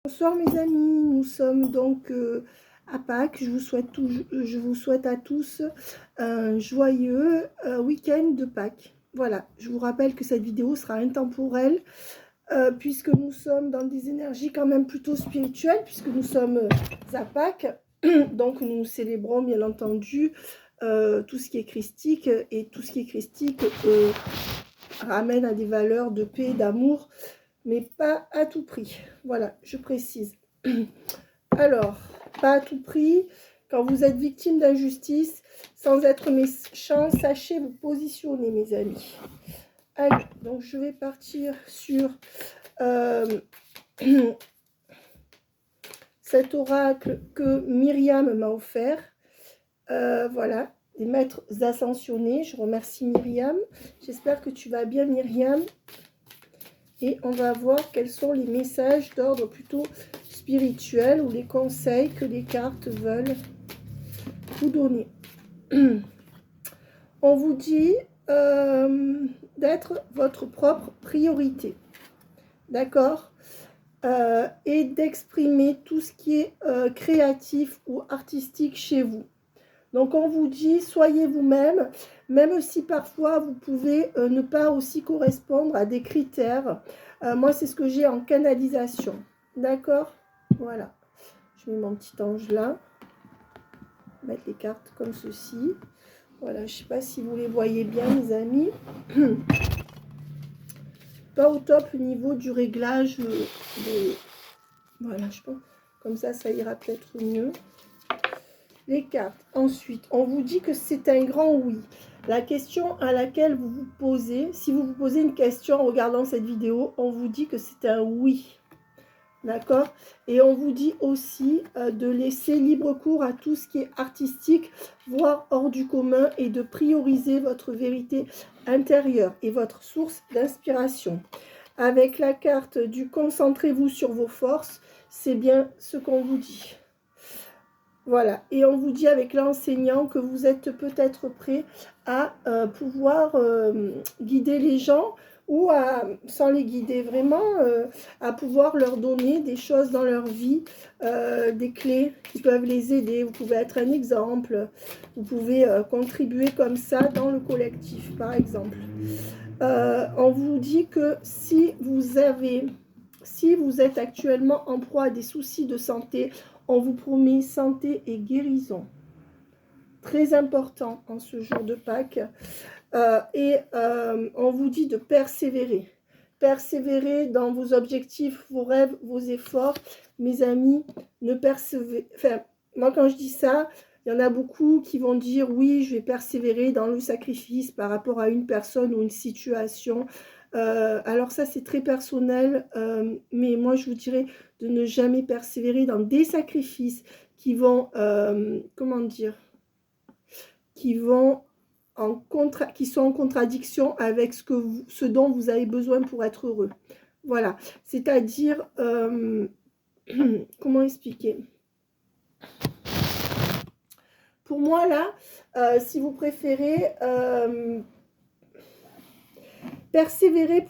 Bonsoir mes amis, nous sommes donc à Pâques. Je vous souhaite à tous un joyeux week-end de Pâques. Voilà, je vous rappelle que cette vidéo sera intemporelle puisque nous sommes dans des énergies quand même plutôt spirituelles, puisque nous sommes à Pâques. Donc nous célébrons bien entendu tout ce qui est christique, et tout ce qui est christique ramène à des valeurs de paix, d'amour, mais pas à tout prix. Voilà, je précise. Alors, pas à tout prix. Quand vous êtes victime d'injustice, sans être méchant, sachez vous positionner, mes amis. Allez, donc je vais partir sur cet oracle que Myriam m'a offert. Voilà, des maîtres ascensionnés. Je remercie Myriam. J'espère que tu vas bien, Myriam. Et on va voir quels sont les messages d'ordre plutôt spirituel ou les conseils que les cartes veulent vous donner. On vous dit d'être votre propre priorité, d'accord, et d'exprimer tout ce qui est créatif ou artistique chez vous. Donc on vous dit, soyez vous-même, même si parfois vous pouvez ne pas aussi correspondre à des critères. Moi, c'est ce que j'ai en canalisation. D'accord? Voilà. Je mets mon petit ange là. Mettre les cartes comme ceci. Voilà, je ne sais pas si vous les voyez bien, mes amis. Pas au top au niveau du réglage. Voilà, je pense. Comme ça ira peut-être mieux. Les cartes. Ensuite, on vous dit que c'est un grand oui. La question à laquelle vous vous posez, si vous vous posez une question en regardant cette vidéo, on vous dit que c'est un oui. D'accord? Et on vous dit aussi de laisser libre cours à tout ce qui est artistique, voire hors du commun, et de prioriser votre vérité intérieure et votre source d'inspiration. Avec la carte du concentrez-vous sur vos forces, c'est bien ce qu'on vous dit. Voilà, et on vous dit avec l'enseignant que vous êtes peut-être prêt à pouvoir guider les gens, ou sans les guider vraiment, à pouvoir leur donner des choses dans leur vie, des clés qui peuvent les aider. Vous pouvez être un exemple, vous pouvez contribuer comme ça dans le collectif, par exemple. On vous dit que si vous êtes actuellement en proie à des soucis de santé, on vous promet santé et guérison. Très important en ce jour de Pâques. On vous dit de persévérer. Persévérer dans vos objectifs, vos rêves, vos efforts. Mes amis, ne persévérez... Enfin, moi quand je dis ça, il y en a beaucoup qui vont dire oui, je vais persévérer dans le sacrifice par rapport à une personne ou une situation. Alors ça, c'est très personnel, mais moi, je vous dirais de ne jamais persévérer dans des sacrifices qui vont, comment dire, qui sont en contradiction avec ce dont vous avez besoin pour être heureux. Voilà, c'est-à-dire, comment expliquer? Pour moi, là, si vous préférez, persévérer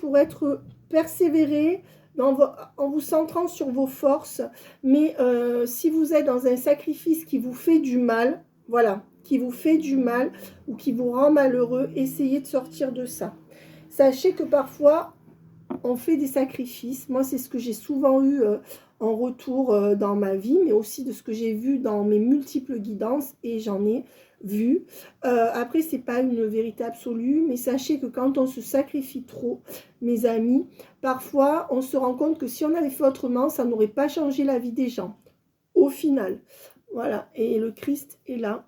en vous centrant sur vos forces, mais si vous êtes dans un sacrifice qui vous fait du mal, voilà, qui vous fait du mal ou qui vous rend malheureux, essayez de sortir de ça. Sachez que parfois, on fait des sacrifices. Moi, c'est ce que j'ai souvent eu en retour dans ma vie, mais aussi de ce que j'ai vu dans mes multiples guidances, et j'en ai vu. Après, c'est pas une vérité absolue, mais sachez que quand on se sacrifie trop, mes amis, parfois, on se rend compte que si on avait fait autrement, ça n'aurait pas changé la vie des gens, au final. Voilà, et le Christ est là.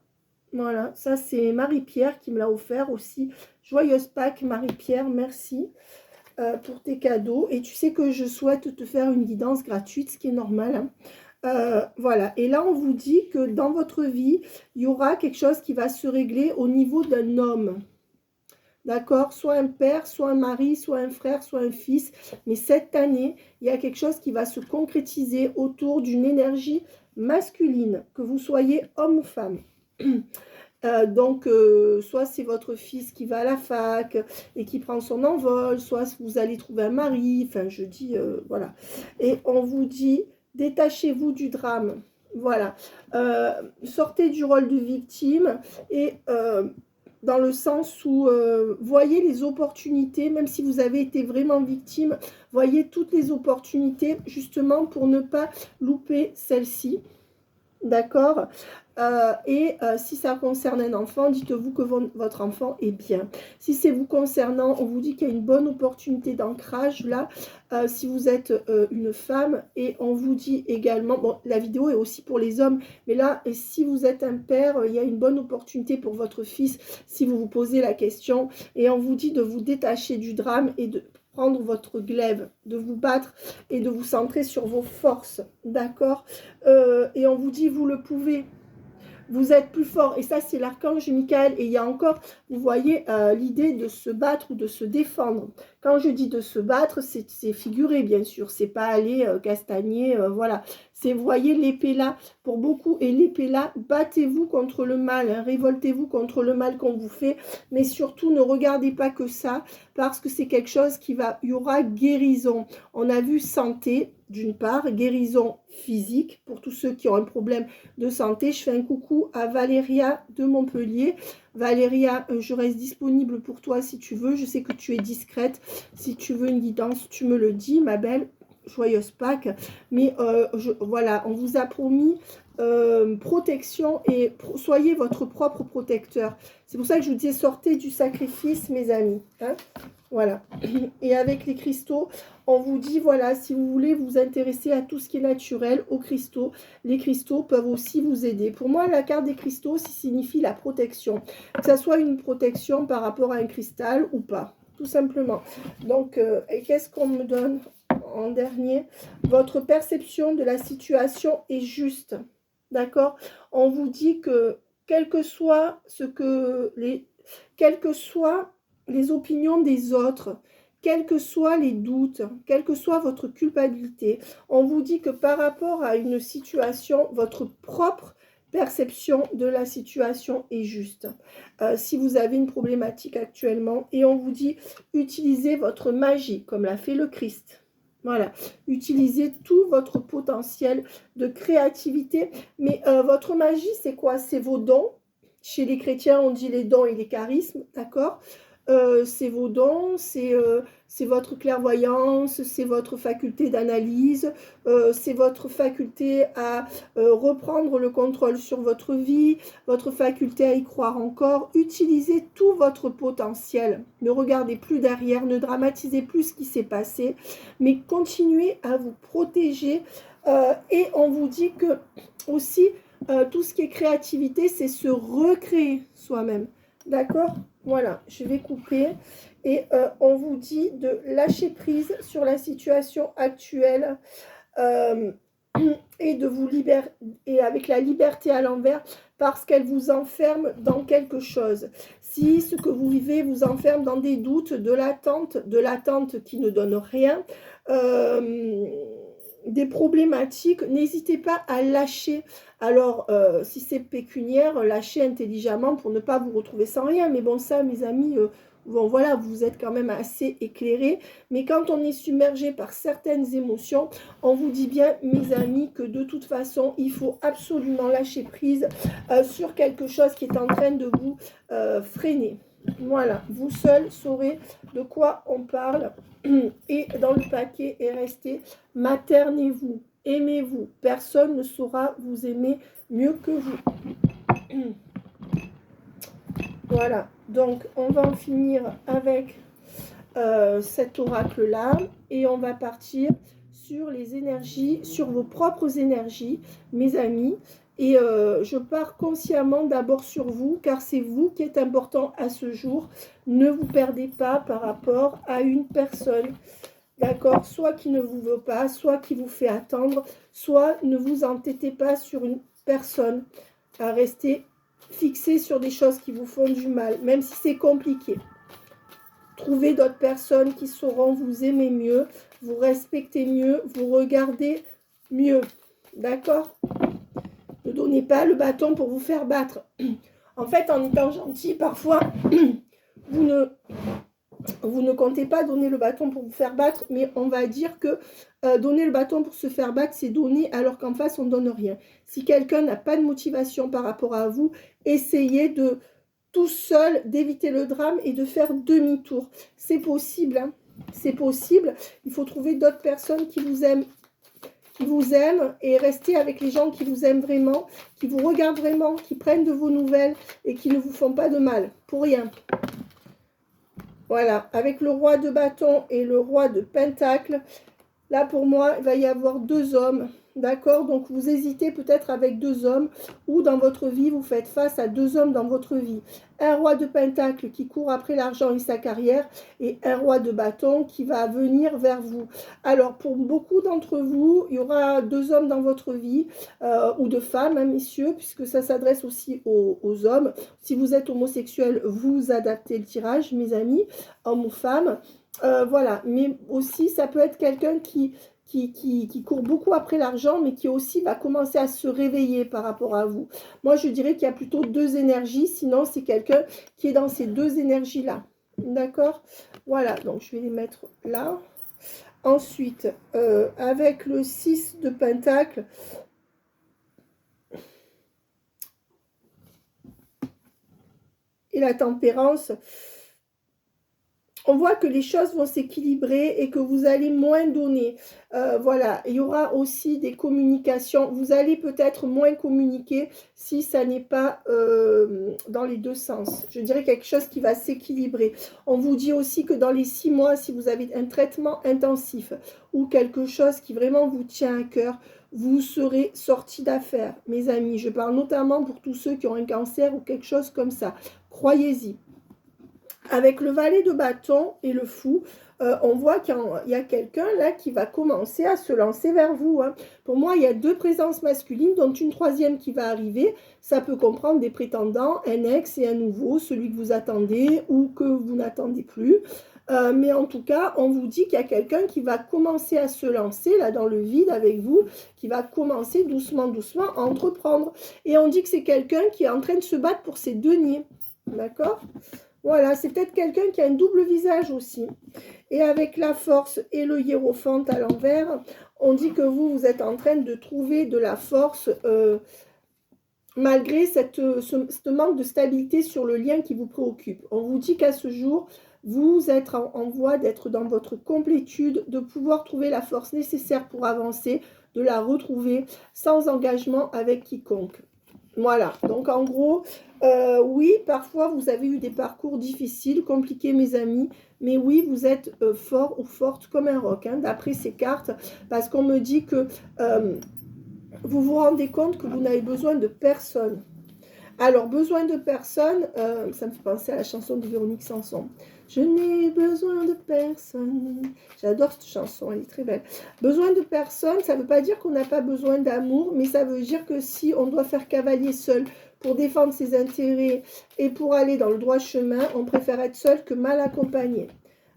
Voilà, ça c'est Marie-Pierre qui me l'a offert aussi. Joyeuse Pâques, Marie-Pierre, merci pour tes cadeaux. Et tu sais que je souhaite te faire une guidance gratuite, ce qui est normal, hein. Voilà, et là on vous dit que dans votre vie, il y aura quelque chose qui va se régler au niveau d'un homme. D'accord? Soit un père, soit un mari, soit un frère, soit un fils. Mais cette année, il y a quelque chose qui va se concrétiser autour d'une énergie masculine, que vous soyez homme ou femme. Donc, soit c'est votre fils qui va à la fac et qui prend son envol, soit vous allez trouver un mari, enfin je dis, voilà. Et on vous dit Détachez-vous du drame. Voilà. Sortez du rôle de victime et dans le sens où voyez les opportunités, même si vous avez été vraiment victime, voyez toutes les opportunités justement pour ne pas louper celle-ci. D'accord. Si ça concerne un enfant, dites-vous que votre enfant est bien. Si c'est vous concernant, on vous dit qu'il y a une bonne opportunité d'ancrage là. Si vous êtes une femme, et on vous dit également, bon, la vidéo est aussi pour les hommes, mais là, si vous êtes un père, il y a une bonne opportunité pour votre fils si vous vous posez la question. Et on vous dit de vous détacher du drame et de prendre votre glaive, de vous battre et de vous centrer sur vos forces, d'accord. Et on vous dit, vous le pouvez, vous êtes plus fort. Et ça, c'est l'archange Michael. Et il y a encore, vous voyez, l'idée de se battre ou de se défendre. Quand je dis de se battre, c'est figuré, bien sûr. C'est pas aller castagner, voilà. C'est, vous voyez, l'épée là, pour beaucoup, et l'épée là, battez-vous contre le mal, hein, révoltez-vous contre le mal qu'on vous fait. Mais surtout, ne regardez pas que ça, parce que c'est quelque chose qui va, il y aura guérison. On a vu santé, d'une part, guérison physique, pour tous ceux qui ont un problème de santé. Je fais un coucou à Valéria de Montpellier. Valéria, je reste disponible pour toi si tu veux. Je sais que tu es discrète. Si tu veux une guidance, tu me le dis, ma belle. Joyeuse Pâques. Mais voilà, on vous a promis protection et soyez votre propre protecteur. C'est pour ça que je vous dis, sortez du sacrifice, mes amis. Hein, voilà. Et avec les cristaux, on vous dit, voilà, si vous voulez vous intéresser à tout ce qui est naturel, aux cristaux, les cristaux peuvent aussi vous aider. Pour moi, la carte des cristaux, ça signifie la protection. Que ça soit une protection par rapport à un cristal ou pas, tout simplement. Donc, qu'est-ce qu'on me donne en dernier? Votre perception de la situation est juste. D'accord? On vous dit que, quel que soit les opinions des autres, quels que soient les doutes, quelle que soit votre culpabilité, on vous dit que par rapport à une situation, votre propre perception de la situation est juste. Si vous avez une problématique actuellement, et on vous dit, utilisez votre magie, comme l'a fait le Christ. Voilà, utilisez tout votre potentiel de créativité. Mais votre magie, c'est quoi? C'est vos dons. Chez les chrétiens, on dit les dons et les charismes, d'accord? C'est vos dons, c'est votre clairvoyance, c'est votre faculté d'analyse, c'est votre faculté à reprendre le contrôle sur votre vie, votre faculté à y croire encore. Utilisez tout votre potentiel. Ne regardez plus derrière, ne dramatisez plus ce qui s'est passé, mais continuez à vous protéger. Et on vous dit que aussi, tout ce qui est créativité, c'est se recréer soi-même. D'accord? Voilà, je vais couper. Et on vous dit de lâcher prise sur la situation actuelle et de vous libérer, et avec la liberté à l'envers, parce qu'elle vous enferme dans quelque chose. Si ce que vous vivez vous enferme dans des doutes, de l'attente qui ne donne rien, des problématiques, n'hésitez pas à lâcher. Alors, si c'est pécuniaire, lâchez intelligemment pour ne pas vous retrouver sans rien. Mais bon, ça, mes amis, bon, voilà, vous êtes quand même assez éclairés. Mais quand on est submergé par certaines émotions, on vous dit bien, mes amis, que de toute façon, il faut absolument lâcher prise sur quelque chose qui est en train de vous freiner. Voilà, vous seul saurez de quoi on parle. Et dans le paquet est resté, maternez-vous, aimez-vous. Personne ne saura vous aimer mieux que vous. Voilà, donc on va en finir avec cet oracle-là. Et on va partir sur les énergies, sur vos propres énergies, mes amis. Et je pars consciemment d'abord sur vous, car c'est vous qui êtes important à ce jour. Ne vous perdez pas par rapport à une personne, d'accord? Soit qui ne vous veut pas, soit qui vous fait attendre, soit ne vous entêtez pas sur une personne, à rester fixé sur des choses qui vous font du mal, même si c'est compliqué. Trouvez d'autres personnes qui sauront vous aimer mieux, vous respecter mieux, vous regarder mieux, d'accord? Ne donnez pas le bâton pour vous faire battre. En fait, en étant gentil, parfois, vous vous ne comptez pas donner le bâton pour vous faire battre, mais on va dire que donner le bâton pour se faire battre, c'est donner alors qu'en face, on ne donne rien. Si quelqu'un n'a pas de motivation par rapport à vous, essayez de tout seul d'éviter le drame et de faire demi-tour. C'est possible, hein. C'est possible. Il faut trouver d'autres personnes qui vous aiment et rester avec les gens qui vous aiment vraiment, qui vous regardent vraiment, qui prennent de vos nouvelles et qui ne vous font pas de mal, pour rien. Voilà, avec le roi de bâton et le roi de pentacle, là pour moi, il va y avoir 2 hommes, d'accord? Donc vous hésitez peut-être avec 2 hommes ou dans votre vie, vous faites face à 2 hommes dans votre vie. Un roi de pentacle qui court après l'argent et sa carrière et un roi de bâton qui va venir vers vous. Alors pour beaucoup d'entre vous, il y aura 2 hommes dans votre vie ou de femmes, hein, messieurs, puisque ça s'adresse aussi aux hommes. Si vous êtes homosexuel, vous adaptez le tirage, mes amis, hommes ou femmes. Voilà, mais aussi ça peut être quelqu'un qui court beaucoup après l'argent, mais qui aussi va commencer à se réveiller par rapport à vous. Moi, je dirais qu'il y a plutôt 2 énergies, sinon c'est quelqu'un qui est dans ces 2 énergies-là. D'accord? Voilà, donc je vais les mettre là. Ensuite, avec le 6 de pentacle, et la tempérance, on voit que les choses vont s'équilibrer et que vous allez moins donner. Voilà, il y aura aussi des communications. Vous allez peut-être moins communiquer si ça n'est pas dans les 2 sens. Je dirais quelque chose qui va s'équilibrer. On vous dit aussi que dans les 6 mois, si vous avez un traitement intensif ou quelque chose qui vraiment vous tient à cœur, vous serez sorti d'affaires, mes amis. Je parle notamment pour tous ceux qui ont un cancer ou quelque chose comme ça. Croyez-y. Avec le valet de bâton et le fou, on voit qu'il y a quelqu'un là qui va commencer à se lancer vers vous. Hein. Pour moi, il y a 2 présences masculines, dont une 3e qui va arriver. Ça peut comprendre des prétendants, un ex et un nouveau, celui que vous attendez ou que vous n'attendez plus. Mais en tout cas, on vous dit qu'il y a quelqu'un qui va commencer à se lancer là dans le vide avec vous, qui va commencer doucement, doucement à entreprendre. Et on dit que c'est quelqu'un qui est en train de se battre pour ses deniers. D'accord ? Voilà, c'est peut-être quelqu'un qui a un double visage aussi. Et avec la force et le hiérophante à l'envers, on dit que vous êtes en train de trouver de la force malgré ce manque de stabilité sur le lien qui vous préoccupe. On vous dit qu'à ce jour, vous êtes en voie d'être dans votre complétude, de pouvoir trouver la force nécessaire pour avancer, de la retrouver sans engagement avec quiconque. Voilà, donc en gros, oui, parfois vous avez eu des parcours difficiles, compliqués mes amis, mais oui, vous êtes fort ou forte comme un roc, hein, d'après ces cartes, parce qu'on me dit que vous vous rendez compte que vous n'avez besoin de personne. Alors, besoin de personne, ça me fait penser à la chanson de Véronique Sanson. Je n'ai besoin de personne. J'adore cette chanson, elle est très belle. Besoin de personne, ça ne veut pas dire qu'on n'a pas besoin d'amour, mais ça veut dire que si on doit faire cavalier seul pour défendre ses intérêts et pour aller dans le droit chemin, on préfère être seul que mal accompagné.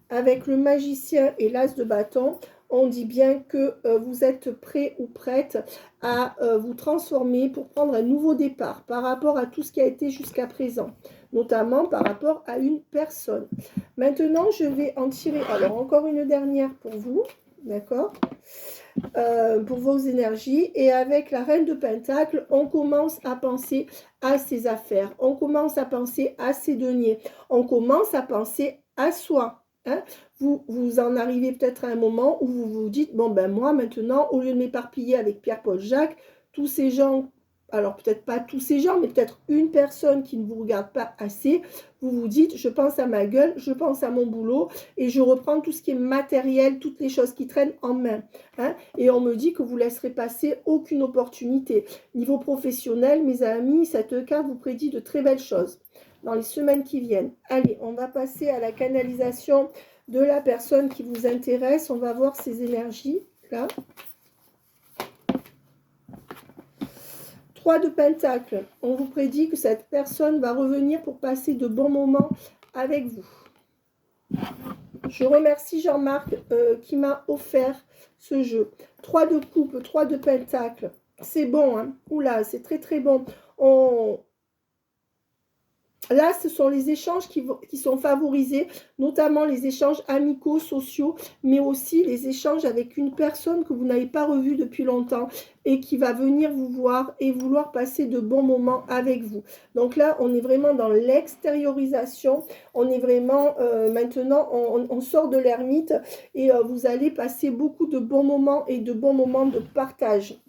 Avec le magicien et l'as de bâton, on dit bien que vous êtes prêt ou prête à vous transformer pour prendre un nouveau départ par rapport à tout ce qui a été jusqu'à présent, notamment par rapport à une personne. Maintenant, je vais en tirer, alors encore une dernière pour vous, d'accord, pour vos énergies. Et avec la reine de Pentacle, on commence à penser à ses affaires, on commence à penser à ses deniers, on commence à penser à soi. Hein, vous en arrivez peut-être à un moment où vous vous dites, bon ben moi maintenant, au lieu de m'éparpiller avec Pierre-Paul Jacques, tous ces gens, alors peut-être pas tous ces gens, mais peut-être une personne qui ne vous regarde pas assez, vous vous dites, je pense à ma gueule, je pense à mon boulot, et je reprends tout ce qui est matériel, toutes les choses qui traînent en main. Hein, et on me dit que vous laisserez passer aucune opportunité. Niveau professionnel, mes amis, cette carte vous prédit de très belles choses dans les semaines qui viennent. Allez, on va passer à la canalisation de la personne qui vous intéresse. On va voir ses énergies, là. 3 de Pentacle. On vous prédit que cette personne va revenir pour passer de bons moments avec vous. Je remercie Jean-Marc qui m'a offert ce jeu. 3 de coupe, 3 de Pentacle. C'est bon, hein. Oula, c'est très très bon. Là, ce sont les échanges qui sont favorisés, notamment les échanges amicaux, sociaux, mais aussi les échanges avec une personne que vous n'avez pas revue depuis longtemps et qui va venir vous voir et vouloir passer de bons moments avec vous. Donc là, on est vraiment dans l'extériorisation, on est vraiment maintenant, on sort de l'ermite et vous allez passer beaucoup de bons moments et de bons moments de partage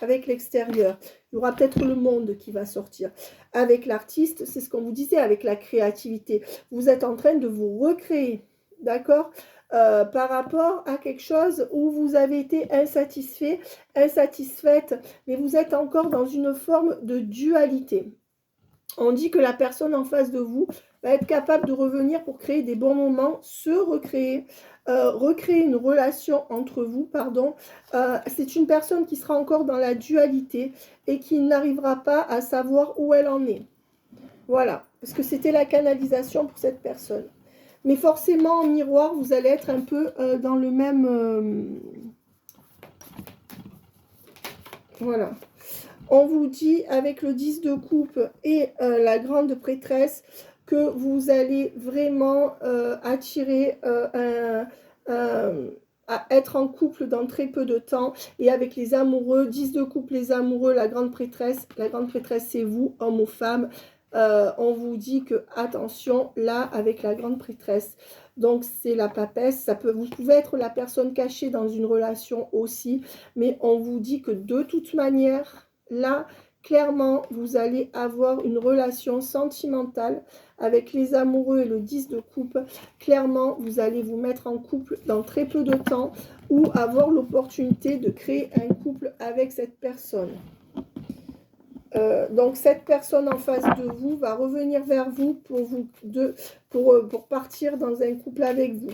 avec l'extérieur. Il y aura peut-être le monde qui va sortir. Avec l'artiste, c'est ce qu'on vous disait, avec la créativité. Vous êtes en train de vous recréer, d'accord, par rapport à quelque chose où vous avez été insatisfait, insatisfaite, mais vous êtes encore dans une forme de dualité. On dit que la personne en face de vous va être capable de revenir pour créer des bons moments, se recréer, recréer une relation entre vous, pardon. C'est une personne qui sera encore dans la dualité et qui n'arrivera pas à savoir où elle en est. Voilà, parce que c'était la canalisation pour cette personne. Mais forcément, en miroir, vous allez être un peu dans le même... voilà. On vous dit avec le 10 de coupe et la grande prêtresse que vous allez vraiment attirer à être en couple dans très peu de temps. Et avec les amoureux, 10 de coupe, les amoureux, la grande prêtresse c'est vous, homme ou femme. On vous dit que attention, là, avec la grande prêtresse, donc c'est la papesse, vous pouvez être la personne cachée dans une relation aussi, mais on vous dit que de toute manière, là, clairement, vous allez avoir une relation sentimentale avec les amoureux et le 10 de coupe. Clairement, vous allez vous mettre en couple dans très peu de temps ou avoir l'opportunité de créer un couple avec cette personne. Donc cette personne en face de vous va revenir vers vous pour partir dans un couple avec vous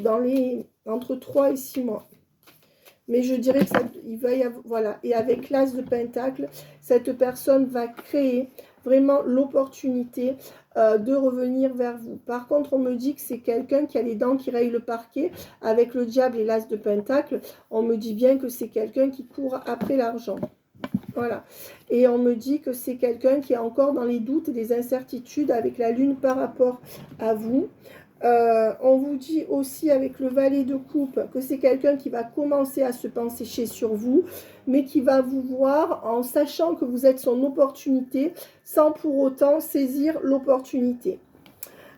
entre 3 et 6 mois. Mais je dirais qu'il va y avoir, voilà, et avec l'as de pentacle, cette personne va créer vraiment l'opportunité de revenir vers vous. Par contre, on me dit que c'est quelqu'un qui a les dents qui rayent le parquet. Avec le diable et l'as de pentacle, on me dit bien que c'est quelqu'un qui court après l'argent. Voilà. Et on me dit que c'est quelqu'un qui est encore dans les doutes et les incertitudes avec la lune par rapport à vous. On vous dit aussi avec le valet de coupe que c'est quelqu'un qui va commencer à se pencher sur vous, mais qui va vous voir en sachant que vous êtes son opportunité, sans pour autant saisir l'opportunité.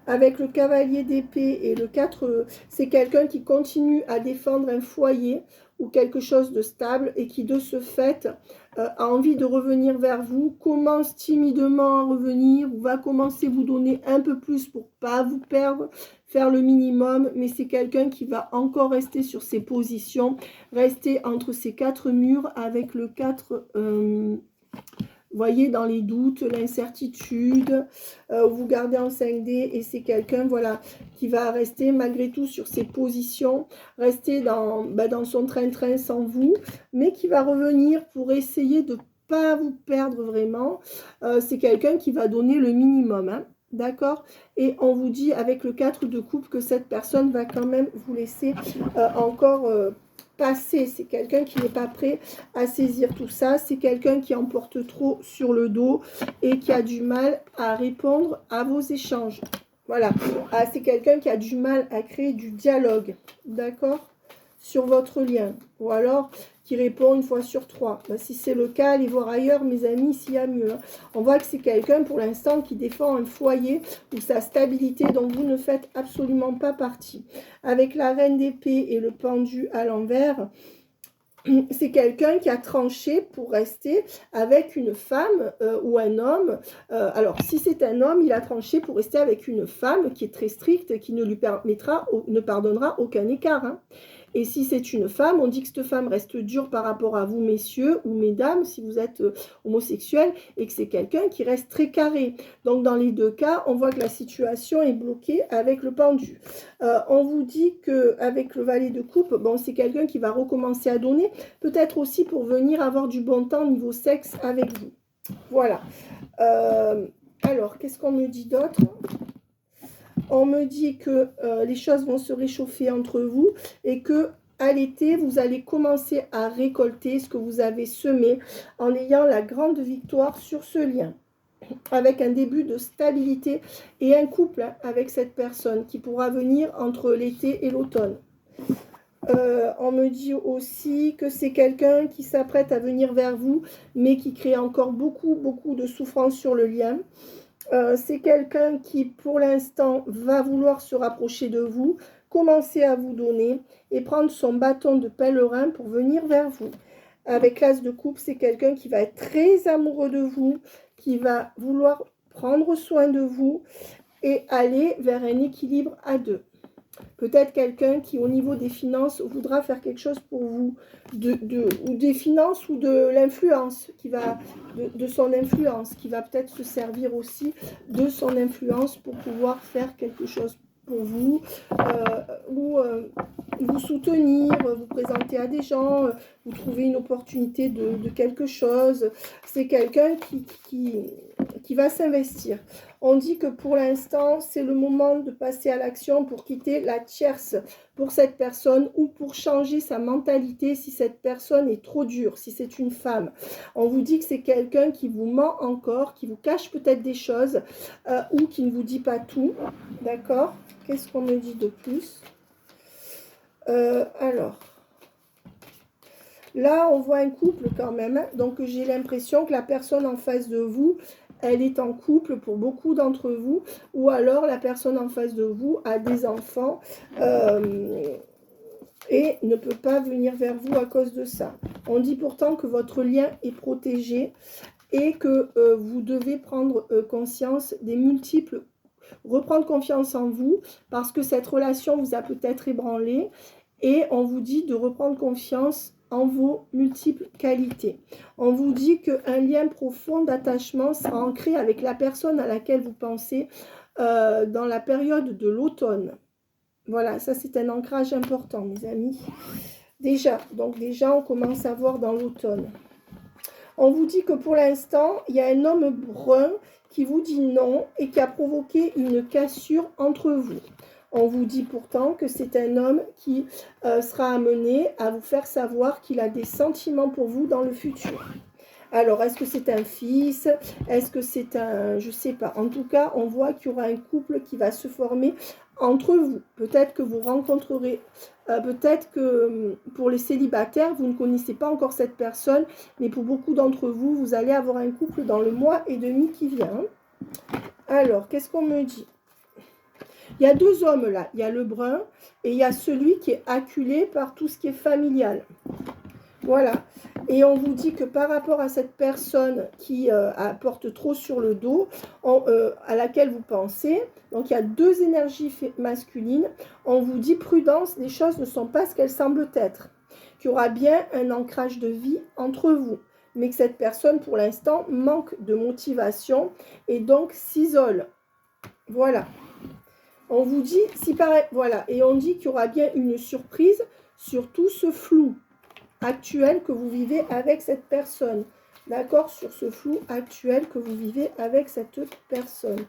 Avec le cavalier d'épée et le 4, c'est quelqu'un qui continue à défendre un foyer ou quelque chose de stable et qui de ce fait a envie de revenir vers vous, commence timidement à revenir ou va commencer à vous donner un peu plus pour pas vous perdre, faire le minimum, mais c'est quelqu'un qui va encore rester sur ses positions, rester entre ces 4 murs avec le 4... vous voyez, dans les doutes, l'incertitude, vous gardez en 5D et c'est quelqu'un, voilà, qui va rester malgré tout sur ses positions, rester dans son train-train sans vous, mais qui va revenir pour essayer de ne pas vous perdre vraiment. C'est quelqu'un qui va donner le minimum, hein, d'accord? Et on vous dit avec le 4 de coupe que cette personne va quand même vous laisser encore... passer, c'est quelqu'un qui n'est pas prêt à saisir tout ça, c'est quelqu'un qui en porte trop sur le dos et qui a du mal à répondre à vos échanges. Voilà, c'est quelqu'un qui a du mal à créer du dialogue, d'accord, sur votre lien, ou alors qui répond une fois sur 3. Si c'est le cas, allez voir ailleurs, mes amis, s'il y a mieux. On voit que c'est quelqu'un, pour l'instant, qui défend un foyer ou sa stabilité, dont vous ne faites absolument pas partie. Avec la reine d'épée et le pendu à l'envers, c'est quelqu'un qui a tranché pour rester avec une femme ou un homme. Alors, si c'est un homme, il a tranché pour rester avec une femme qui est très stricte, qui ne lui ne pardonnera aucun écart, hein. Et si c'est une femme, on dit que cette femme reste dure par rapport à vous, messieurs ou mesdames, si vous êtes homosexuels, et que c'est quelqu'un qui reste très carré. Donc, dans les deux cas, on voit que la situation est bloquée avec le pendu. On vous dit qu'avec le valet de coupe, bon, c'est quelqu'un qui va recommencer à donner, peut-être aussi pour venir avoir du bon temps niveau sexe avec vous. Voilà. Alors, qu'est-ce qu'on me dit d'autre ? On me dit que les choses vont se réchauffer entre vous et que à l'été, vous allez commencer à récolter ce que vous avez semé en ayant la grande victoire sur ce lien. avec un début de stabilité et un couple avec cette personne qui pourra venir entre l'été et l'automne. On me dit aussi que c'est quelqu'un qui s'apprête à venir vers vous, mais qui crée encore beaucoup de souffrance sur le lien. C'est quelqu'un qui, pour l'instant, va vouloir se rapprocher de vous, commencer à vous donner et prendre son bâton de pèlerin pour venir vers vous. Avec l'as de coupe, c'est quelqu'un qui va être très amoureux de vous, qui va vouloir prendre soin de vous et aller vers un équilibre à deux. Peut-être quelqu'un qui, au niveau des finances, voudra faire quelque chose pour vous, ou des finances ou de l'influence, de son influence, qui va peut-être se servir aussi de son influence pour pouvoir faire quelque chose pour vous, ou vous soutenir, vous présenter à des gens, vous trouver une opportunité de quelque chose. C'est quelqu'un qui va s'investir. On dit que pour l'instant, c'est le moment de passer à l'action pour quitter la tierce pour cette personne ou pour changer sa mentalité si cette personne est trop dure, si c'est une femme. On vous dit que c'est quelqu'un qui vous ment encore, qui vous cache peut-être des choses ou qui ne vous dit pas tout. D'accord? Qu'est-ce qu'on me dit de plus? Alors, là, on voit un couple quand même. Donc, j'ai l'impression que la personne en face de vous, elle est en couple pour beaucoup d'entre vous. Ou alors, la personne en face de vous a des enfants et ne peut pas venir vers vous à cause de ça. On dit pourtant que votre lien est protégé et que vous devez prendre conscience des multiples, reprendre confiance en vous parce que cette relation vous a peut-être ébranlé et on vous dit de reprendre confiance en vos multiples qualités. On vous dit qu'un lien profond d'attachement sera ancré avec la personne à laquelle vous pensez dans la période de l'automne. Voilà, ça c'est un ancrage important, mes amis. Déjà, on commence à voir dans l'automne. On vous dit que pour l'instant, il y a un homme brun qui vous dit non et qui a provoqué une cassure entre vous. On vous dit pourtant que c'est un homme qui sera amené à vous faire savoir qu'il a des sentiments pour vous dans le futur. Alors, est-ce que c'est un fils? Est-ce que c'est un... Je ne sais pas. En tout cas, on voit qu'il y aura un couple qui va se former entre vous. Peut-être que vous rencontrerez... peut-être que pour les célibataires, vous ne connaissez pas encore cette personne, mais pour beaucoup d'entre vous, vous allez avoir un couple dans le mois et demi qui vient. Alors, qu'est-ce qu'on me dit? Il y a deux hommes là. Il y a le brun et il y a celui qui est acculé par tout ce qui est familial. Voilà. Et on vous dit que par rapport à cette personne qui porte trop sur le dos, à laquelle vous pensez, donc il y a deux énergies masculines, on vous dit prudence, les choses ne sont pas ce qu'elles semblent être. Qu'il y aura bien un ancrage de vie entre vous, mais que cette personne pour l'instant manque de motivation et donc s'isole. Voilà. On vous dit, voilà, et on dit qu'il y aura bien une surprise sur tout ce flou actuel que vous vivez avec cette personne. D'accord? Sur ce flou actuel que vous vivez avec cette personne.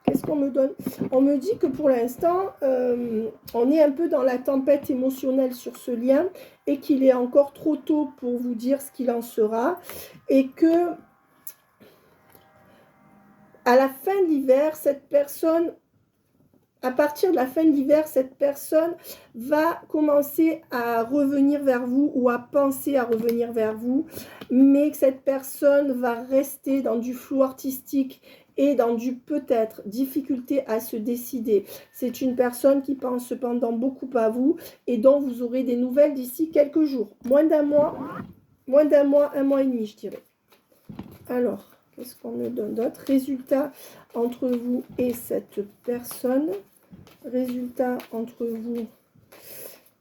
Qu'est-ce qu'on me donne? On me dit que pour l'instant, on est un peu dans la tempête émotionnelle sur ce lien et qu'il est encore trop tôt pour vous dire ce qu'il en sera et que à la fin de l'hiver, cette personne... À partir de la fin de l'hiver, cette personne va commencer à revenir vers vous ou à penser à revenir vers vous, mais que cette personne va rester dans du flou artistique et dans du peut-être, difficulté à se décider. C'est une personne qui pense cependant beaucoup à vous et dont vous aurez des nouvelles d'ici quelques jours. Moins d'un mois, un mois et demi, je dirais. Alors, qu'est-ce qu'on me donne d'autre? Résultat entre vous et cette personne. Résultat entre vous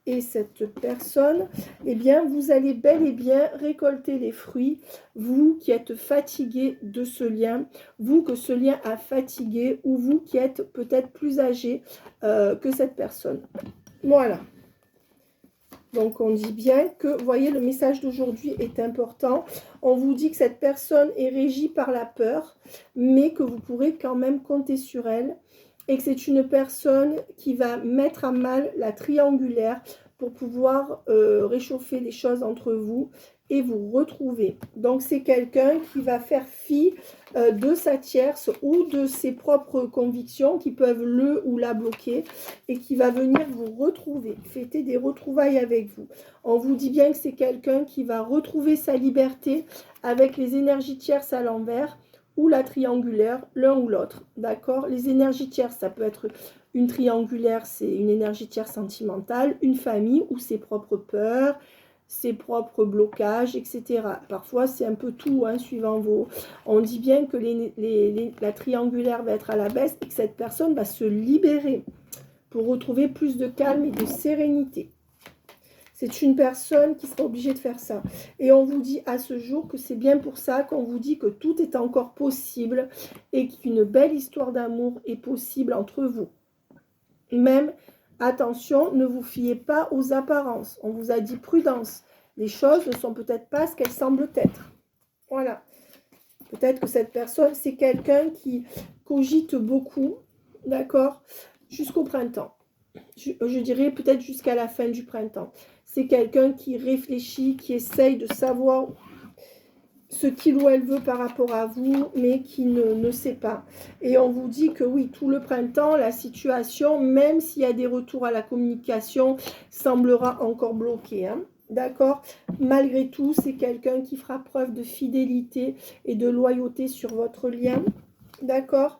et cette personne. Eh bien, vous allez bel et bien récolter les fruits. Vous qui êtes fatigué de ce lien, vous que ce lien a fatigué, ou vous qui êtes peut-être plus âgé que cette personne. Voilà. Donc, on dit bien que, vous voyez, le message d'aujourd'hui est important. On vous dit que cette personne est régie par la peur, mais que vous pourrez quand même compter sur elle. Et que c'est une personne qui va mettre à mal la triangulaire pour pouvoir réchauffer les choses entre vous et vous retrouver. Donc, c'est quelqu'un qui va faire fi de sa tierce ou de ses propres convictions qui peuvent le ou la bloquer et qui va venir vous retrouver, fêter des retrouvailles avec vous. On vous dit bien que c'est quelqu'un qui va retrouver sa liberté avec les énergies tierces à l'envers ou la triangulaire, l'un ou l'autre, d'accord? Les énergies tierces, ça peut être une triangulaire, c'est une énergie tierce sentimentale, une famille ou ses propres peurs, ses propres blocages, etc. Parfois, c'est un peu tout, hein, suivant vos... On dit bien que la triangulaire va être à la baisse et que cette personne va se libérer pour retrouver plus de calme et de sérénité. C'est une personne qui sera obligée de faire ça. Et on vous dit à ce jour que c'est bien pour ça qu'on vous dit que tout est encore possible et qu'une belle histoire d'amour est possible entre vous. Même, attention, ne vous fiez pas aux apparences. On vous a dit prudence. Les choses ne sont peut-être pas ce qu'elles semblent être. Voilà. Peut-être que cette personne, c'est quelqu'un qui cogite beaucoup, d'accord, jusqu'au printemps. Je dirais peut-être jusqu'à la fin du printemps. C'est quelqu'un qui réfléchit, qui essaye de savoir ce qu'il ou elle veut par rapport à vous, mais qui ne sait pas. Et on vous dit que oui, tout le printemps, la situation, même s'il y a des retours à la communication, semblera encore bloquée. Hein. D'accord? Malgré tout, c'est quelqu'un qui fera preuve de fidélité et de loyauté sur votre lien. D'accord?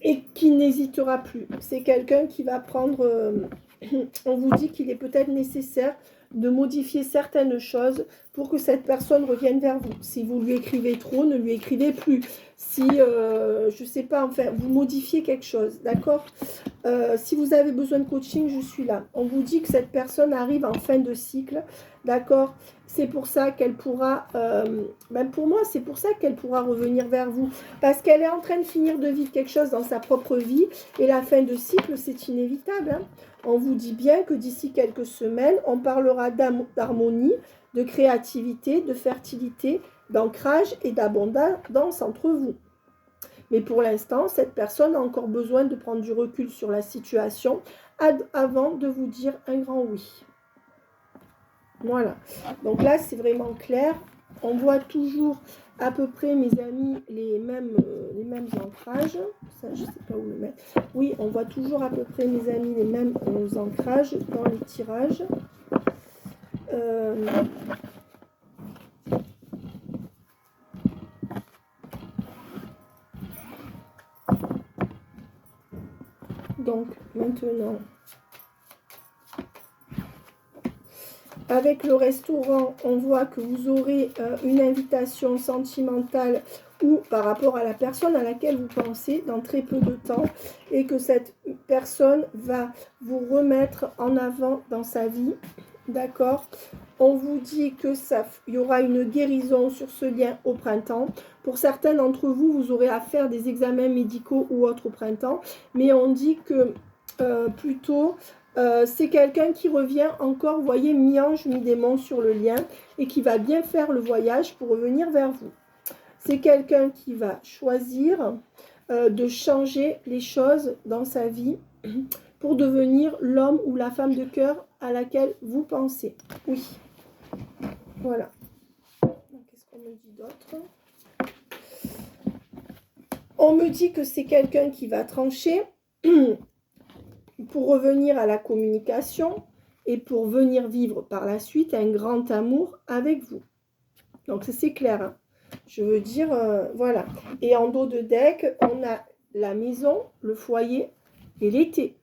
Et qui n'hésitera plus. C'est quelqu'un qui va prendre... on vous dit qu'il est peut-être nécessaire de modifier certaines choses pour que cette personne revienne vers vous. Si vous lui écrivez trop, ne lui écrivez plus. Si, je ne sais pas, enfin, vous modifiez quelque chose, d'accord? Si vous avez besoin de coaching, je suis là. On vous dit que cette personne arrive en fin de cycle, d'accord? C'est pour ça qu'elle pourra, pour moi, c'est pour ça qu'elle pourra revenir vers vous. Parce qu'elle est en train de finir de vivre quelque chose dans sa propre vie. Et la fin de cycle, c'est inévitable. Hein. On vous dit bien que d'ici quelques semaines, on parlera d'harmonie, de créativité, de fertilité, d'ancrage et d'abondance entre vous. Mais pour l'instant, cette personne a encore besoin de prendre du recul sur la situation avant de vous dire un grand oui. Voilà. Donc là, c'est vraiment clair. On voit toujours à peu près, mes amis, les mêmes ancrages. Ça, je ne sais pas où le mettre. Oui, on voit toujours à peu près, mes amis, les mêmes ancrages dans les tirages. Donc, maintenant, avec le restaurant, on voit que vous aurez une invitation sentimentale ou par rapport à la personne à laquelle vous pensez dans très peu de temps et que cette personne va vous remettre en avant dans sa vie. D'accord? On vous dit que il y aura une guérison sur ce lien au printemps. Pour certains d'entre vous, vous aurez à faire des examens médicaux ou autres au printemps. Mais on dit que plutôt, c'est quelqu'un qui revient encore, vous voyez, mi-ange, mi-démon sur le lien et qui va bien faire le voyage pour revenir vers vous. C'est quelqu'un qui va choisir de changer les choses dans sa vie pour devenir l'homme ou la femme de cœur à laquelle vous pensez. Oui. Voilà. Qu'est-ce qu'on me dit d'autre? On me dit que c'est quelqu'un qui va trancher pour revenir à la communication et pour venir vivre par la suite un grand amour avec vous. Donc, c'est clair. Hein. Je veux dire, voilà. Et en dos de deck, on a la maison, le foyer et l'été.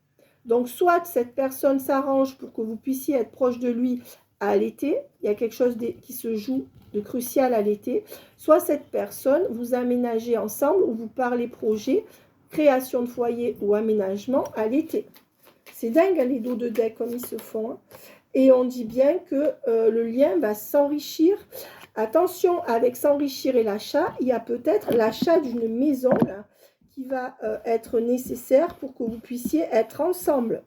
Donc, soit cette personne s'arrange pour que vous puissiez être proche de lui à l'été. Il y a quelque chose qui se joue de crucial à l'été. Soit cette personne, vous aménagez ensemble ou vous parlez projet, création de foyer ou aménagement à l'été. C'est dingue, les dos de deck comme ils se font. Hein. Et on dit bien que le lien va s'enrichir. Attention, avec s'enrichir et l'achat, il y a peut-être l'achat d'une maison là, qui va être nécessaire pour que vous puissiez être ensemble.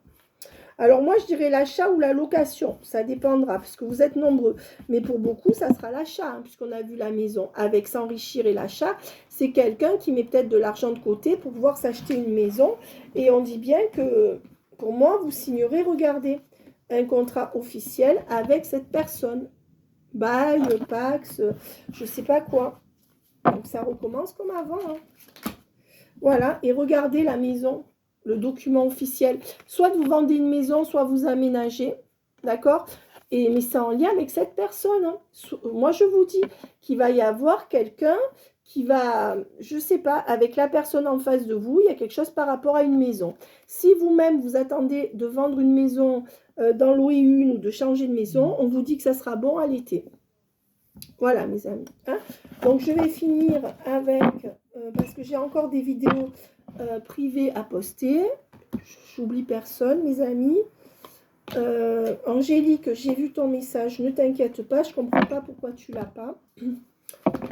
Alors moi, je dirais l'achat ou la location. Ça dépendra, parce que vous êtes nombreux. Mais pour beaucoup, ça sera l'achat, hein, puisqu'on a vu la maison. Avec s'enrichir et l'achat, c'est quelqu'un qui met peut-être de l'argent de côté pour pouvoir s'acheter une maison. Et on dit bien que, pour moi, vous signerez, regardez, un contrat officiel avec cette personne. bail, Pax, je sais pas quoi. Donc ça recommence comme avant. Hein. Voilà, et regardez la maison, le document officiel. Soit vous vendez une maison, soit vous aménagez, d'accord? Mais c'est en lien avec cette personne. Hein. Moi, je vous dis qu'il va y avoir quelqu'un qui va, je ne sais pas, avec la personne en face de vous, il y a quelque chose par rapport à une maison. Si vous-même, vous attendez de vendre une maison, d'en louer une ou de changer de maison, on vous dit que ça sera bon à l'été. Voilà, mes amis. Hein. Donc, je vais finir avec, parce que j'ai encore des vidéos privées à poster. J'oublie personne, mes amis. Angélique, j'ai vu ton message. Ne t'inquiète pas, je ne comprends pas pourquoi tu ne l'as pas.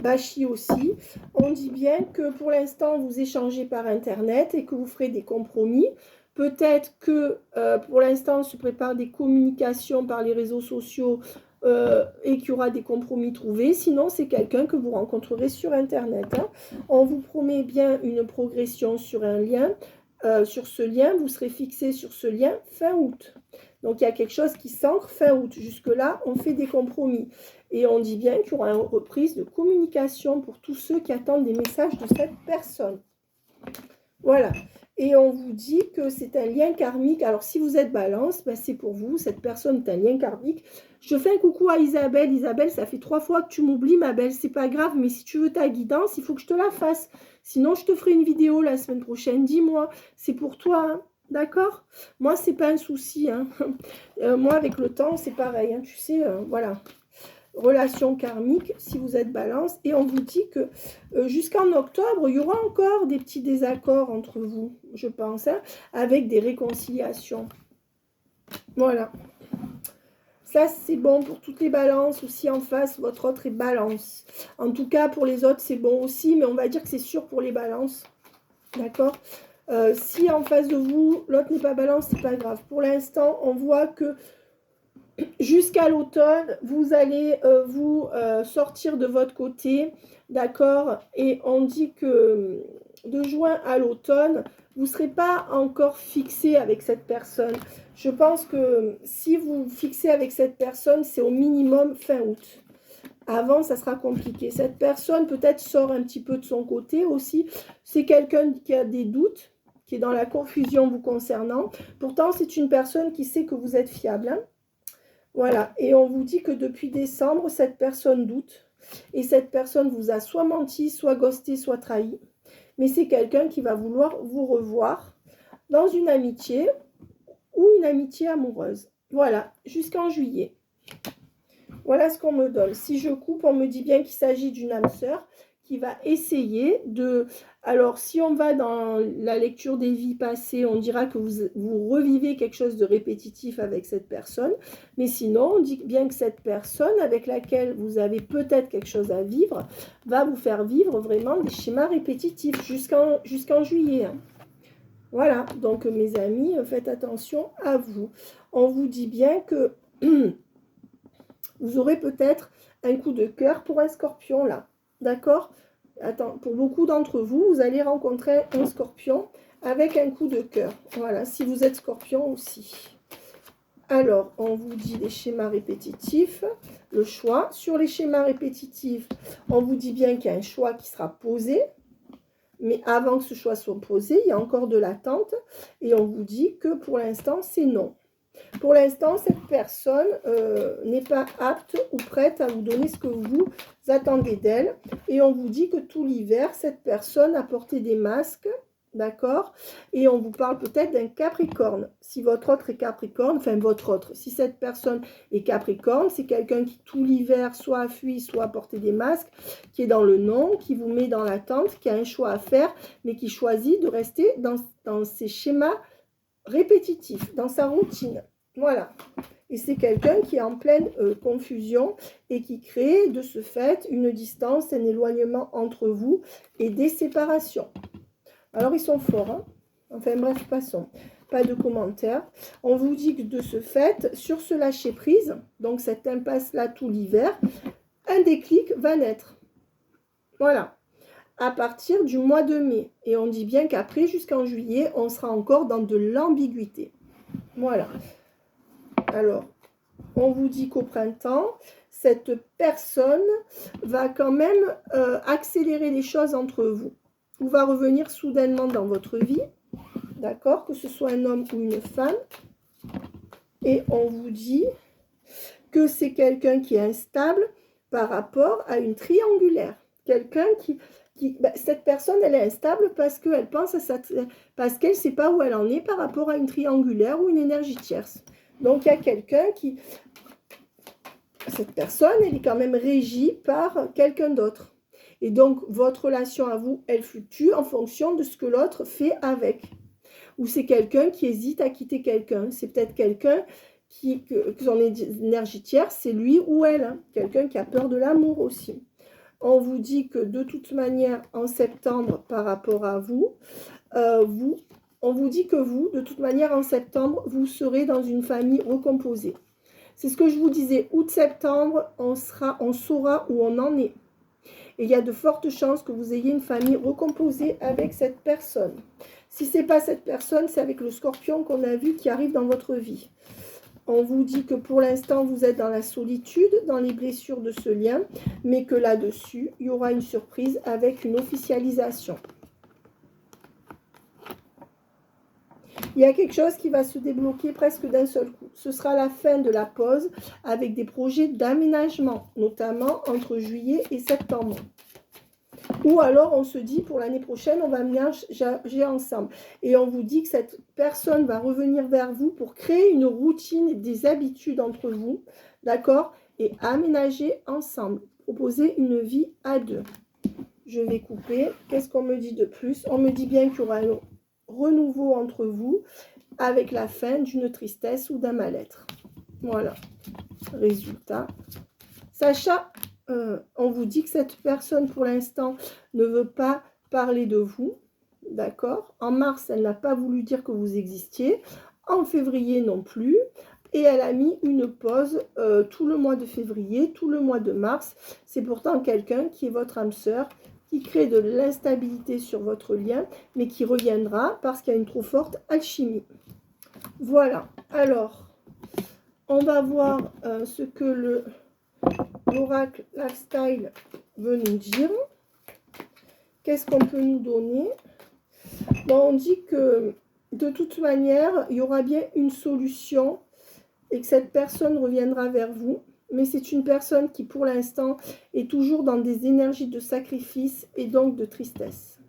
Bachi aussi. On dit bien que pour l'instant, vous échangez par Internet et que vous ferez des compromis. Peut-être que pour l'instant, on se prépare des communications par les réseaux sociaux et qu'il y aura des compromis trouvés. Sinon, c'est quelqu'un que vous rencontrerez sur Internet. Hein. On vous promet bien une progression sur un lien. Sur ce lien, vous serez fixé sur ce lien fin août. Donc, il y a quelque chose qui s'ancre fin août. Jusque-là, on fait des compromis. Et on dit bien qu'il y aura une reprise de communication pour tous ceux qui attendent des messages de cette personne. Voilà. Et on vous dit que c'est un lien karmique. Alors, si vous êtes balance, ben c'est pour vous. Cette personne est un lien karmique. Je fais un coucou à Isabelle. Isabelle, ça fait 3 fois que tu m'oublies, ma belle. C'est pas grave, mais si tu veux ta guidance, il faut que je te la fasse. Sinon, je te ferai une vidéo la semaine prochaine. Dis-moi, c'est pour toi, hein. D'accord? Moi, c'est pas un souci. Hein. Moi, avec le temps, c'est pareil. Hein. Tu sais, voilà. Relation karmique, si vous êtes balance. Et on vous dit que jusqu'en octobre, il y aura encore des petits désaccords entre vous, je pense, hein, avec des réconciliations. Voilà. Ça, c'est bon pour toutes les balances. Ou si en face, votre autre est balance. En tout cas, pour les autres, c'est bon aussi. Mais on va dire que c'est sûr pour les balances. D'accord? Si en face de vous, l'autre n'est pas balance, c'est pas grave. Pour l'instant, on voit que jusqu'à l'automne, vous allez vous sortir de votre côté, d'accord? Et on dit que de juin à l'automne, vous ne serez pas encore fixé avec cette personne. Je pense que si vous vous fixez avec cette personne, c'est au minimum fin août. Avant, ça sera compliqué. Cette personne peut-être sort un petit peu de son côté aussi. C'est quelqu'un qui a des doutes, qui est dans la confusion vous concernant. Pourtant, c'est une personne qui sait que vous êtes fiable, hein. Voilà, et on vous dit que depuis décembre, cette personne doute. Et cette personne vous a soit menti, soit ghosté, soit trahi. Mais c'est quelqu'un qui va vouloir vous revoir dans une amitié ou une amitié amoureuse. Voilà, jusqu'en juillet. Voilà ce qu'on me donne. Si je coupe, on me dit bien qu'il s'agit d'une âme sœur qui va essayer de... Alors, si on va dans la lecture des vies passées, on dira que vous revivez quelque chose de répétitif avec cette personne. Mais sinon, on dit bien que cette personne avec laquelle vous avez peut-être quelque chose à vivre va vous faire vivre vraiment des schémas répétitifs jusqu'en juillet. Hein. Voilà, donc mes amis, faites attention à vous. On vous dit bien que vous aurez peut-être un coup de cœur pour un scorpion là. D'accord? Attends, pour beaucoup d'entre vous, vous allez rencontrer un scorpion avec un coup de cœur. Voilà, si vous êtes scorpion aussi. Alors, on vous dit des schémas répétitifs, le choix. Sur les schémas répétitifs, on vous dit bien qu'il y a un choix qui sera posé. Mais avant que ce choix soit posé, il y a encore de l'attente. Et on vous dit que pour l'instant, c'est non. Pour l'instant, cette personne n'est pas apte ou prête à vous donner ce que vous attendez d'elle. Et on vous dit que tout l'hiver, cette personne a porté des masques, d'accord? Et on vous parle peut-être d'un Capricorne. Si votre autre est Capricorne, enfin votre autre, si cette personne est Capricorne, c'est quelqu'un qui tout l'hiver soit a fui, soit a porté des masques, qui est dans le non, qui vous met dans l'attente, qui a un choix à faire, mais qui choisit de rester dans ses schémas répétitif, dans sa routine. Voilà. Et c'est quelqu'un qui est en pleine confusion et qui crée de ce fait une distance, un éloignement entre vous et des séparations. Alors, ils sont forts, hein. Enfin, bref, passons. Pas de commentaires. On vous dit que de ce fait, sur ce lâcher-prise, donc cette impasse-là tout l'hiver, un déclic va naître. Voilà. À partir du mois de mai. Et on dit bien qu'après, jusqu'en juillet, on sera encore dans de l'ambiguïté. Voilà. Alors, on vous dit qu'au printemps, cette personne va quand même accélérer les choses entre vous. Ou va revenir soudainement dans votre vie, d'accord, que ce soit un homme ou une femme. Et on vous dit que c'est quelqu'un qui est instable par rapport à une triangulaire. Quelqu'un cette personne, elle est instable parce qu'elle pense à ça, parce qu'elle ne sait pas où elle en est par rapport à une triangulaire ou une énergie tierce. Donc, il y a quelqu'un qui... Cette personne, elle est quand même régie par quelqu'un d'autre. Et donc, votre relation à vous, elle fluctue en fonction de ce que l'autre fait avec. Ou c'est quelqu'un qui hésite à quitter quelqu'un. C'est peut-être quelqu'un que son énergie tierce, c'est lui ou elle. Hein. Quelqu'un qui a peur de l'amour aussi. On vous dit que de toute manière, en septembre, par rapport à vous, on vous dit que vous, de toute manière, en septembre, vous serez dans une famille recomposée. C'est ce que je vous disais, août-septembre, on saura où on en est. Et il y a de fortes chances que vous ayez une famille recomposée avec cette personne. Si ce n'est pas cette personne, c'est avec le scorpion qu'on a vu qui arrive dans votre vie. On vous dit que pour l'instant, vous êtes dans la solitude, dans les blessures de ce lien, mais que là-dessus, il y aura une surprise avec une officialisation. Il y a quelque chose qui va se débloquer presque d'un seul coup. Ce sera la fin de la pause avec des projets d'aménagement, notamment entre juillet et septembre. Ou alors on se dit pour l'année prochaine, on va ménager ensemble. Et on vous dit que cette personne va revenir vers vous pour créer une routine et des habitudes entre vous, d'accord? Et aménager ensemble, proposer une vie à deux. Je vais couper. Qu'est-ce qu'on me dit de plus? On me dit bien qu'il y aura un renouveau entre vous avec la fin d'une tristesse ou d'un mal-être. Voilà. Résultat. Sacha, on vous dit que cette personne, pour l'instant, ne veut pas parler de vous. D'accord? En mars, elle n'a pas voulu dire que vous existiez. En février non plus. Et elle a mis une pause tout le mois de février, tout le mois de mars. C'est pourtant quelqu'un qui est votre âme sœur, qui crée de l'instabilité sur votre lien, mais qui reviendra parce qu'il y a une trop forte alchimie. Voilà. Alors, on va voir ce que l'oracle Lifestyle veut nous dire. Qu'est-ce qu'on peut nous donner? Bon, on dit que de toute manière, il y aura bien une solution et que cette personne reviendra vers vous. Mais c'est une personne qui, pour l'instant, est toujours dans des énergies de sacrifice et donc de tristesse.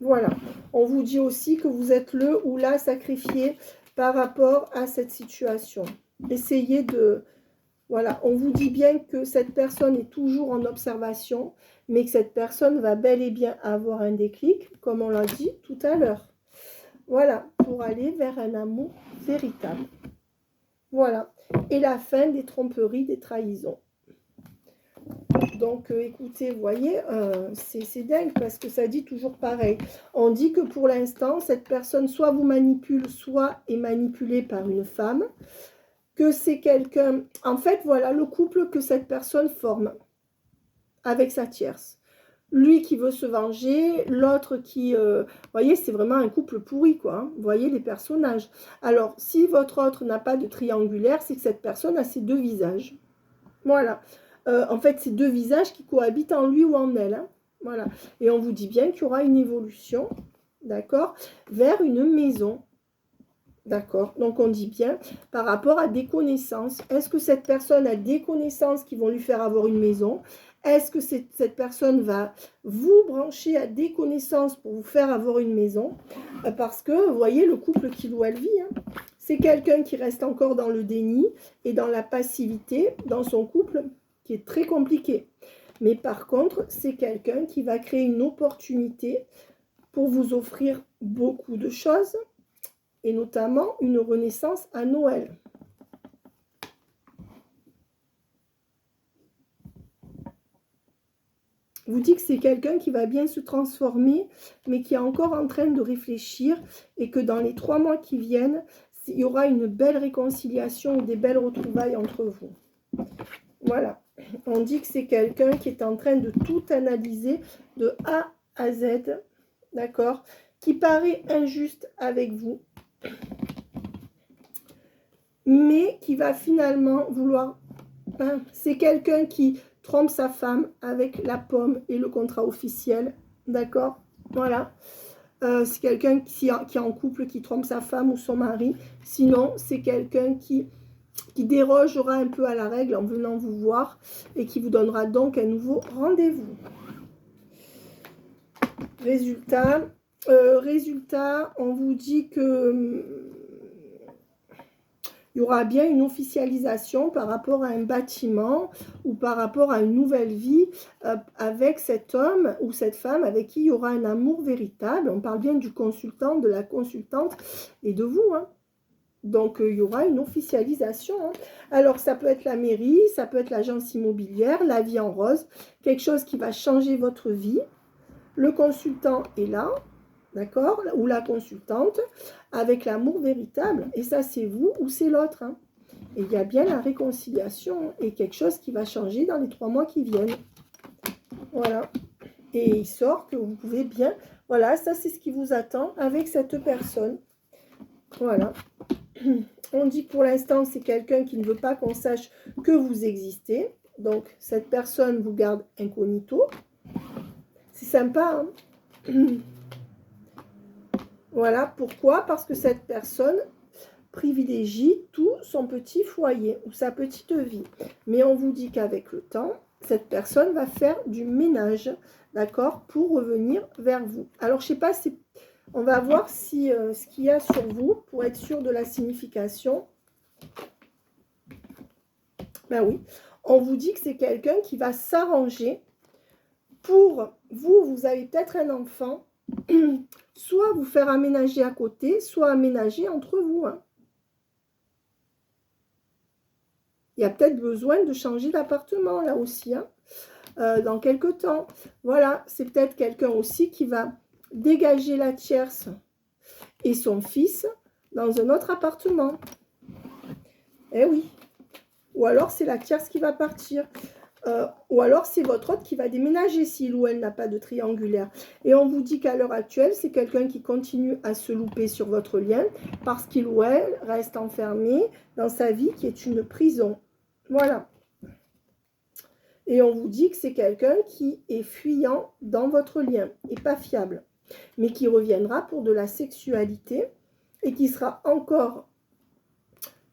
Voilà. On vous dit aussi que vous êtes le ou la sacrifié par rapport à cette situation. Essayez de... Voilà. On vous dit bien que cette personne est toujours en observation, mais que cette personne va bel et bien avoir un déclic, comme on l'a dit tout à l'heure. Voilà. Pour aller vers un amour véritable. Voilà. Et la fin des tromperies, des trahisons. Donc, écoutez, vous voyez, c'est dingue parce que ça dit toujours pareil. On dit que pour l'instant, cette personne soit vous manipule, soit est manipulée par une femme. Que c'est quelqu'un... En fait, voilà le couple que cette personne forme avec sa tierce. Lui qui veut se venger, l'autre qui... vous voyez, c'est vraiment un couple pourri, quoi. Hein. Vous voyez les personnages. Alors, si votre autre n'a pas de triangulaire, c'est que cette personne a ses deux visages. Voilà. En fait, c'est deux visages qui cohabitent en lui ou en elle. Hein. Voilà. Et on vous dit bien qu'il y aura une évolution, d'accord, vers une maison. D'accord. Donc, on dit bien par rapport à des connaissances. Est-ce que cette personne a des connaissances qui vont lui faire avoir une maison? Est-ce que cette personne va vous brancher à des connaissances pour vous faire avoir une maison? Parce que, vous voyez, le couple qu'il ou elle vit, hein, c'est quelqu'un qui reste encore dans le déni et dans la passivité dans son couple qui est très compliqué. Mais par contre, c'est quelqu'un qui va créer une opportunité pour vous offrir beaucoup de choses et notamment une renaissance à Noël. Vous dit que c'est quelqu'un qui va bien se transformer, mais qui est encore en train de réfléchir et que dans les 3 mois qui viennent, il y aura une belle réconciliation ou des belles retrouvailles entre vous. Voilà. On dit que c'est quelqu'un qui est en train de tout analyser de A à Z, d'accord, qui paraît injuste avec vous, mais qui va finalement vouloir Hein, c'est quelqu'un qui trompe sa femme avec la pomme et le contrat officiel. D'accord? Voilà. C'est quelqu'un qui est en couple, qui trompe sa femme ou son mari. Sinon, c'est quelqu'un qui dérogera un peu à la règle en venant vous voir et qui vous donnera donc un nouveau rendez-vous. Résultat, on vous dit que il y aura bien une officialisation par rapport à un bâtiment ou par rapport à une nouvelle vie avec cet homme ou cette femme avec qui il y aura un amour véritable. On parle bien du consultant, de la consultante et de vous. Hein. Donc, il y aura une officialisation. Hein. Alors, ça peut être la mairie, ça peut être l'agence immobilière, la vie en rose, quelque chose qui va changer votre vie. Le consultant est là, d'accord, ou la consultante, avec l'amour véritable. Et ça, c'est vous ou c'est l'autre. Hein. Et il y a bien la réconciliation et quelque chose qui va changer dans les 3 mois qui viennent. Voilà. Et il sort que vous pouvez bien... Voilà, ça, c'est ce qui vous attend avec cette personne. Voilà. On dit que pour l'instant, c'est quelqu'un qui ne veut pas qu'on sache que vous existez. Donc, cette personne vous garde incognito. C'est sympa, hein. Voilà, pourquoi? Parce que cette personne privilégie tout son petit foyer ou sa petite vie. Mais on vous dit qu'avec le temps, cette personne va faire du ménage, d'accord, pour revenir vers vous. Alors, je ne sais pas si... On va voir si ce qu'il y a sur vous, pour être sûr de la signification. Ben oui, on vous dit que c'est quelqu'un qui va s'arranger pour vous. Vous avez peut-être un enfant, soit vous faire aménager à côté, soit aménager entre vous. Hein. Il y a peut-être besoin de changer d'appartement là aussi, hein, dans quelques temps. Voilà, c'est peut-être quelqu'un aussi qui va dégager la tierce et son fils dans un autre appartement. Eh oui. Ou alors c'est la tierce qui va partir. Ou alors c'est votre autre qui va déménager s'il ou elle n'a pas de triangulaire. Et on vous dit qu'à l'heure actuelle, c'est quelqu'un qui continue à se louper sur votre lien parce qu'il ou elle reste enfermé dans sa vie qui est une prison. Voilà. Et on vous dit que c'est quelqu'un qui est fuyant dans votre lien et pas fiable, mais qui reviendra pour de la sexualité et qui sera encore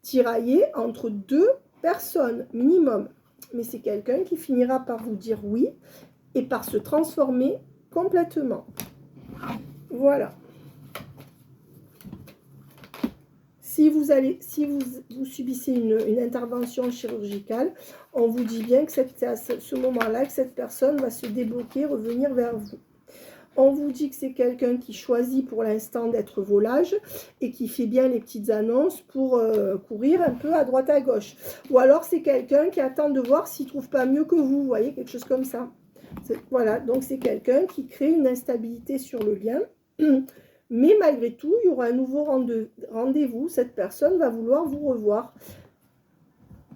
tiraillé entre 2 personnes minimum. Mais c'est quelqu'un qui finira par vous dire oui et par se transformer complètement. Voilà. Si vous subissez une intervention chirurgicale, on vous dit bien que c'est à ce moment-là que cette personne va se débloquer, revenir vers vous. On vous dit que c'est quelqu'un qui choisit pour l'instant d'être volage et qui fait bien les petites annonces pour courir un peu à droite à gauche. Ou alors c'est quelqu'un qui attend de voir s'il ne trouve pas mieux que vous voyez, quelque chose comme ça. Voilà, donc c'est quelqu'un qui crée une instabilité sur le lien. Mais malgré tout, il y aura un nouveau rendez-vous. Cette personne va vouloir vous revoir.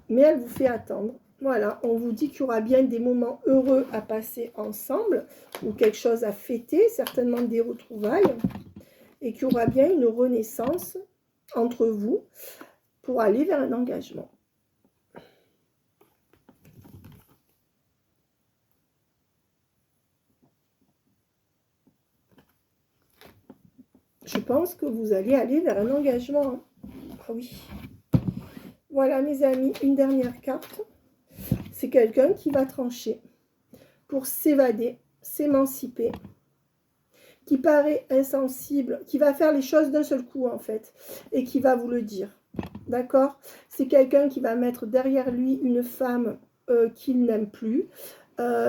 Mais elle vous fait attendre. Voilà, on vous dit qu'il y aura bien des moments heureux à passer ensemble ou quelque chose à fêter, certainement des retrouvailles, et qu'il y aura bien une renaissance entre vous pour aller vers un engagement. Je pense que vous allez aller vers un engagement. Ah oui. Voilà mes amis, une dernière carte. C'est quelqu'un qui va trancher pour s'évader, s'émanciper, qui paraît insensible, qui va faire les choses d'un seul coup en fait, et qui va vous le dire. D'accord? C'est quelqu'un qui va mettre derrière lui une femme qu'il n'aime plus.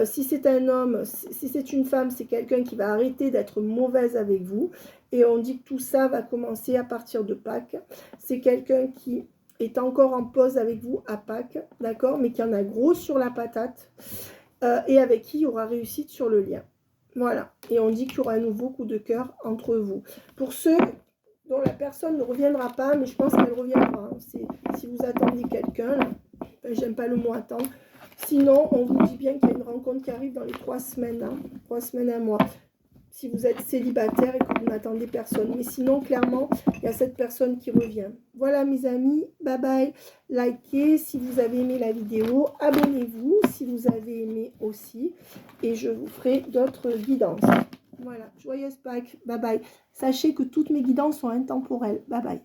Si c'est un homme, si c'est une femme, c'est quelqu'un qui va arrêter d'être mauvaise avec vous. Et on dit que tout ça va commencer à partir de Pâques. C'est quelqu'un qui est encore en pause avec vous à Pâques, d'accord, mais qui en a gros sur la patate et avec qui il y aura réussite sur le lien. Voilà, et on dit qu'il y aura un nouveau coup de cœur entre vous. Pour ceux dont la personne ne reviendra pas, mais je pense qu'elle reviendra. Si vous attendez quelqu'un, j'aime pas le mot attendre. Sinon, on vous dit bien qu'il y a une rencontre qui arrive dans les 3 semaines, hein, 3 semaines, 1 mois. si vous êtes célibataire et que vous n'attendez personne. Mais sinon, clairement, il y a cette personne qui revient. Voilà mes amis, bye bye. Likez si vous avez aimé la vidéo. Abonnez-vous si vous avez aimé aussi. Et je vous ferai d'autres guidances. Voilà, joyeuse Pâques, bye bye. Sachez que toutes mes guidances sont intemporelles. Bye bye.